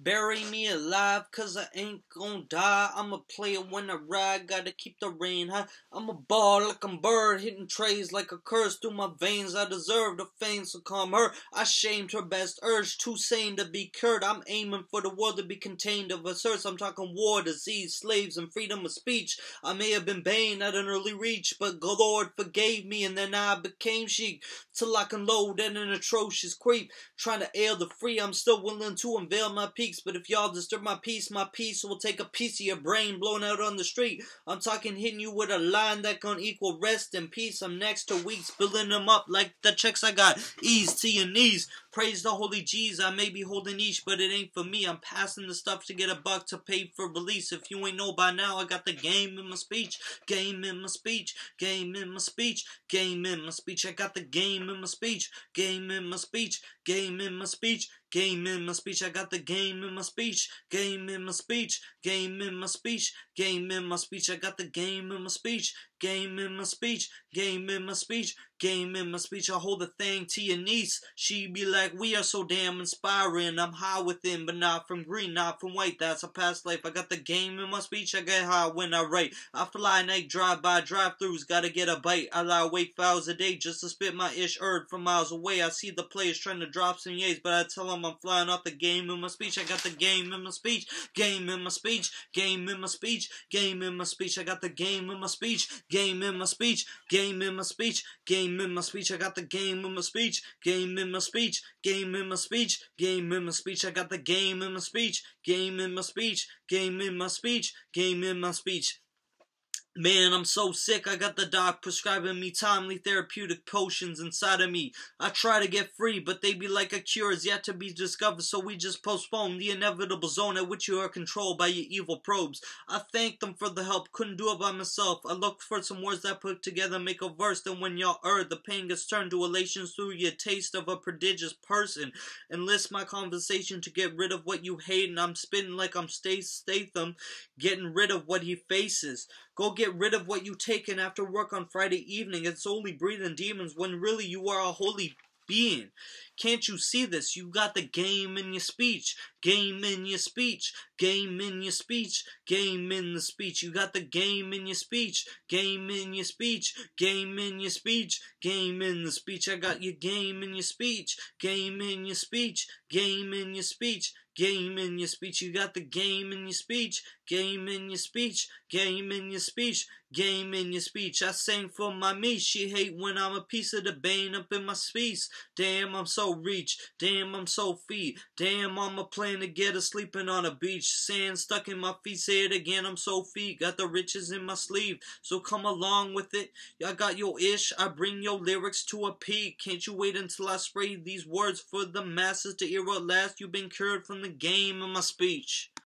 Bury me alive, cause I ain't gon' die. I'm a player when I ride, gotta keep the rain high. I'm a ball like I'm bird, hitting trays like a curse through my veins. I deserve the fame, so calm her. I shamed her best urge, too sane to be cured. I'm aiming for the world to be contained of a source. I'm talking war, disease, slaves, and freedom of speech. I may have been Bane at an early reach, but the Lord forgave me, and then I became Sheik. Till I can load at an atrocious creep. Trying to ail the free, I'm still willing to unveil my peaks. But if y'all disturb my peace will take a piece of your brain blown out on the street. I'm talking hitting you with a line that can equal rest and peace. I'm next to weeks, building them up like the checks I got. Ease to your knees. Praise the holy G's. I may be holding each, but it ain't for me. I'm passing the stuff to get a buck to pay for release. If you ain't know by now, I got the game in my speech. Game in my speech. Game in my speech. Game in my speech. I got the game in my speech. Game in my speech. Game in my speech. Game in my speech, I got the game in my speech. Game in my speech. Game in my speech. Game in my speech, I got the game in my speech. Game in my speech. Game in my speech. Game in my speech. I hold the thing to your niece. She be like, we are so damn inspiring. I'm high within, but not from green, not from white. That's a past life. I got the game in my speech. I get high when I write. I fly night, drive by, drive-thrus. Gotta get a bite. I lie awake for hours a day just to spit my ish erd from miles away. I see the players trying to drop some yays, but I tell them I'm flying off the game in my speech. I got the game in my speech. Game in my speech. Game in my speech. Game in my speech. I got the game in my speech. Game in my speech. Game in my speech. Game in my speech. I got the game in my speech. Game in my speech. Game in my speech. Game in my speech. I got the game in my speech. Game in my speech. Game in my speech. Game in my speech. Man, I'm so sick, I got the doc prescribing me timely therapeutic potions inside of me. I try to get free, but they be like a cure is yet to be discovered, so we just postpone the inevitable zone at which you are controlled by your evil probes. I thank them for the help, couldn't do it by myself. I looked for some words that put together make a verse, then when y'all the pain gets turned to elations through your taste of a prodigious person. Enlist my conversation to get rid of what you hate, and I'm spitting like I'm Statham, getting rid of what he faces. Go get rid of what you taken after work on Friday evening and solely breathing demons when really you are a holy being. Can't you see this? You got the game in your speech. Game in your speech. Game in your speech. Game in the speech. You got the game in your speech. Game in your speech. Game in your speech. Game in the speech. I got your game in your speech. Game in your speech. Game in your speech. Game in your speech. You got the game in your speech. Game in your speech. Game in your speech. Game in your speech. I sang for my me. She hate when I'm a piece of the bane up in my speech. Damn, I'm so reach. Damn, I'm so feet. Damn, I'm a plane to get her sleeping on a beach. Sand stuck in my feet. Say it again, I'm so feet. Got the riches in my sleeve. So come along with it. I got your ish. I bring your lyrics to a peak. Can't you wait until I spray these words for the masses to hear at last? You've been cured from the game in my speech.